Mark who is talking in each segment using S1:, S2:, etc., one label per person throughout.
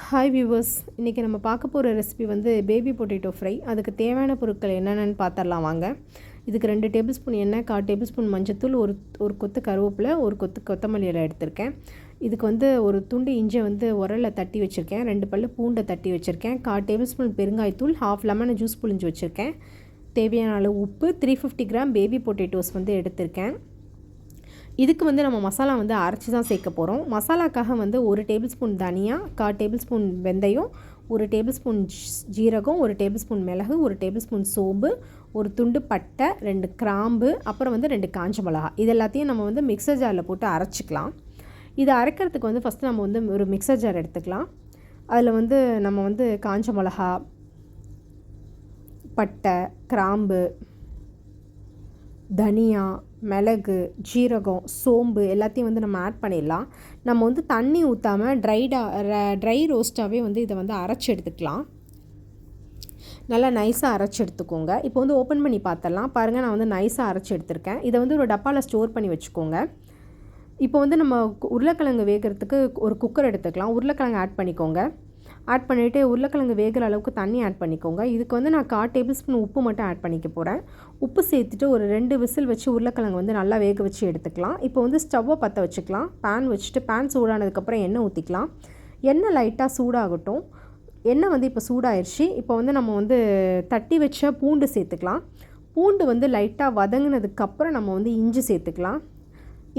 S1: Hi viewers, இன்றைக்கி நம்ம பார்க்க போகிற ரெசிபி வந்து பேபி பொட்டேட்டோ ஃப்ரை. அதுக்கு தேவையான பொருட்கள் என்னென்னு பார்த்துடலாம் வாங்க. இதுக்கு 2 டேபிள் ஸ்பூன் எண்ணெய், 1/4 டேபிள் ஸ்பூன் மஞ்சத்தூள், ஒரு கொத்து கருவேப்பிலை, ஒரு கொத்து கொத்தமல்லி இலை எடுத்திருக்கேன். இதுக்கு வந்து ஒரு துண்டு இஞ்சி வந்து உரலில் தட்டி வச்சுருக்கேன். 2 பல்லு பூண்டை தட்டி வச்சுருக்கேன். 1/4 டேபிள் ஸ்பூன் பெருங்காயத்தூள், 1/2 லெமனை ஜூஸ் புழிஞ்சு வச்சுருக்கேன். தேவையான அளவு உப்பு, 350 கிராம் பேபி பொட்டேட்டோஸ் வந்து எடுத்திருக்கேன். இதுக்கு வந்து நம்ம மசாலா வந்து அரைச்சி தான் சேர்க்க போகிறோம். மசாலாக்காக வந்து 1 டேபிள் ஸ்பூன் தனியா, 1/4 டேபிள் ஸ்பூன் வெந்தயம், 1 டேபிள் ஸ்பூன் ஜீரகம், 1 டேபிள் ஸ்பூன் மிளகு, 1 டேபிள் ஸ்பூன் சோம்பு, ஒரு துண்டு பட்டை, 2 கிராம்பு, அப்புறம் வந்து 2 காஞ்ச மிளகா. இது எல்லாத்தையும் நம்ம வந்து மிக்சர் ஜாரில் போட்டு அரைச்சிக்கலாம். இதை அரைக்கிறதுக்கு வந்து ஃபஸ்ட்டு நம்ம வந்து ஒரு மிக்சர் ஜார் எடுத்துக்கலாம். அதில் வந்து நம்ம வந்து காஞ்ச மிளகா, பட்டை, கிராம்பு, தனியா, மிளகு, ஜீரகம், சோம்பு எல்லாத்தையும் வந்து நம்ம ஆட் பண்ணிடலாம். நம்ம வந்து தண்ணி ஊற்றாமல் ட்ரை ரோஸ்ட்டாகவே வந்து இதை வந்து அரைச்சி எடுத்துக்கலாம். நல்லா நைஸாக அரைச்சி எடுத்துக்கோங்க. இப்போ வந்து ஓப்பன் பண்ணி பார்த்துடலாம். பாருங்கள், நான் வந்து நைஸாக அரைச்சி எடுத்திருக்கேன். இதை வந்து ஒரு டப்பாவில் ஸ்டோர் பண்ணி வச்சுக்கோங்க. இப்போ வந்து நம்ம உருளைக்கிழங்கு வேகிறதுக்கு ஒரு குக்கர் எடுத்துக்கலாம். உருளைக்கிழங்கு ஆட் பண்ணிக்கோங்க. ஆட் பண்ணிவிட்டு உருளைக்கிழங்கு வேகிற அளவுக்கு தண்ணி ஆட் பண்ணிக்கோங்க. இதுக்கு வந்து நான் 1/4 டேபிள் ஸ்பூன் உப்பு மட்டும் ஆட் பண்ணிக்க போகிறேன். உப்பு சேர்த்துட்டு ஒரு 2 விசில் வச்சு உருளைக்கிழங்கு வந்து நல்லா வேக வச்சு எடுத்துக்கலாம். இப்போ வந்து ஸ்டவ்வை பற்ற வச்சுக்கலாம். பேன் வச்சுட்டு பேன் சூடானதுக்கப்புறம் எண்ணெய் ஊற்றிக்கலாம். எண்ணெய் லைட்டாக சூடாகட்டும். எண்ணெய் வந்து இப்போ சூடாயிருச்சு. இப்போ வந்து நம்ம வந்து தட்டி வச்ச பூண்டு சேர்த்துக்கலாம். பூண்டு வந்து லைட்டாக வதங்கினதுக்கப்புறம் நம்ம வந்து இஞ்சி சேர்த்துக்கலாம்.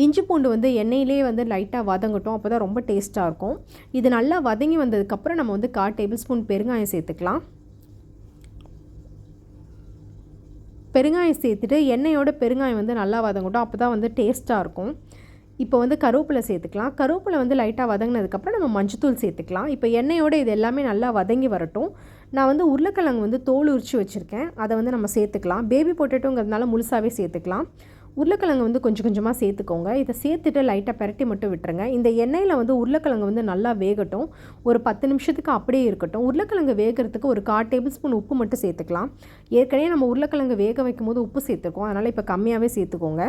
S1: இஞ்சி பூண்டு வந்து எண்ணெயிலே வந்து லைட்டாக வதங்கட்டும். அப்போ தான் ரொம்ப டேஸ்ட்டாக இருக்கும். இது நல்லா வதங்கி வந்ததுக்கப்புறம் நம்ம வந்து 1/4 டேபிள் ஸ்பூன் பெருங்காயம் சேர்த்துக்கலாம். பெருங்காயம் சேர்த்துட்டு எண்ணெயோட பெருங்காயம் வந்து நல்லா வதங்கட்டும். அப்போ தான் வந்து டேஸ்ட்டாக இருக்கும். இப்போ வந்து கருவேப்பிலை சேர்த்துக்கலாம். கருவேப்பிலை வந்து லைட்டாக வதங்கினதுக்கப்புறம் நம்ம மஞ்சத்தூள் சேர்த்துக்கலாம். இப்போ எண்ணெயோட இது எல்லாமே நல்லா வதங்கி வரட்டும். நான் வந்து உருளைக்கிழங்கு வந்து தோல் உரித்து வச்சுருக்கேன். அதை வந்து நம்ம சேர்த்துக்கலாம். பேபி பொட்டேட்டோங்கிறதுனால முழுசாகவே சேர்த்துக்கலாம். உருளைக்கிழங்கு வந்து கொஞ்சம் கொஞ்சமாக சேர்த்துக்கோங்க. இதை சேர்த்துட்டு லைட்டாக பெரட்டி மட்டும் விட்டுருங்க. இந்த எண்ணெயில் வந்து உருளைக்கிழங்கு வந்து நல்லா வேகட்டும். ஒரு 10 நிமிஷத்துக்கு அப்படியே இருக்கட்டும். உருளைக்கிழங்கு வேகிறதுக்கு ஒரு 1/4 டேபிள் ஸ்பூன் உப்பு மட்டும் சேர்த்துக்கலாம். ஏற்கனவே நம்ம உருளைக்கிழங்கு வேக வைக்கும் போது உப்பு சேர்த்துருக்கோம். அதனால் இப்போ கம்மியாகவே சேர்த்துக்கோங்க.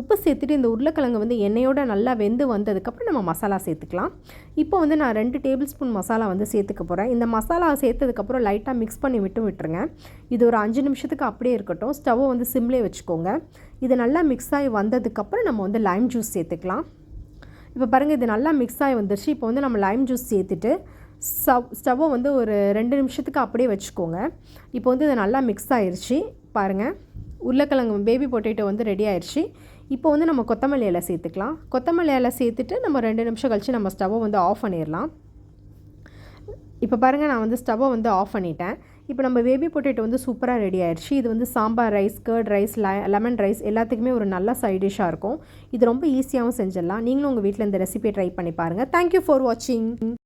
S1: உப்பு சேர்த்துட்டு இந்த உருளைக்கிழங்கு வந்து எண்ணெயோட நல்லா வெந்து வந்ததுக்கப்புறம் நம்ம மசாலா சேர்த்துக்கலாம். இப்போ வந்து நான் 2 டேபிள் ஸ்பூன் மசாலா வந்து சேர்த்துக்க போகிறேன். இந்த மசாலா சேர்த்ததுக்கப்புறம் லைட்டாக மிக்ஸ் பண்ணி விட்டுருங்க. இது ஒரு 5 நிமிஷத்துக்கு அப்படியே இருக்கட்டும். ஸ்டவ்வை வந்து சிம்லே வச்சுக்கோங்க. இது நல்லா மிக்ஸ் ஆகி வந்ததுக்கப்புறம் நம்ம வந்து லைம் ஜூஸ் சேர்த்துக்கலாம். இப்போ பாருங்கள், இது நல்லா மிக்ஸ் ஆகி வந்துருச்சு. இப்போ வந்து நம்ம லைம் ஜூஸ் சேர்த்துட்டு ஸ்டவ்வை வந்து ஒரு 2 நிமிஷத்துக்கு அப்படியே வச்சுக்கோங்க. இப்போ வந்து இது நல்லா மிக்ஸ் ஆயிடுச்சு. பாருங்கள், உருளைக்கிழங்கு பேபி பொட்டேட்டோ வந்து ரெடி ஆயிடுச்சு. இப்போ வந்து நம்ம கொத்தமல்லி இலை சேர்த்துக்கலாம். கொத்தமல்லி இலை சேர்த்துட்டு நம்ம 2 நிமிஷம் கழித்து நம்ம ஸ்டவ்வை வந்து ஆஃப் பண்ணிடலாம். இப்போ பாருங்கள், நான் வந்து ஸ்டவ்வை வந்து ஆஃப் பண்ணிட்டேன். இப்போ நம்ம பேபி பொட்டேட்டோ வந்து சூப்பராக ரெடி ஆயிடுச்சு. இது வந்து sambar rice, curd rice, lemon rice எல்லாத்துக்குமே ஒரு நல்ல சைட் டிஷ்ஷாக இருக்கும். இது ரொம்ப ஈஸியாகவும் செஞ்சிடலாம். நீங்களும் உங்கள் வீட்டில் இந்த ரெசிபியை ட்ரை பண்ணி பாருங்கள். தேங்க்யூ ஃபார் வாட்சிங்.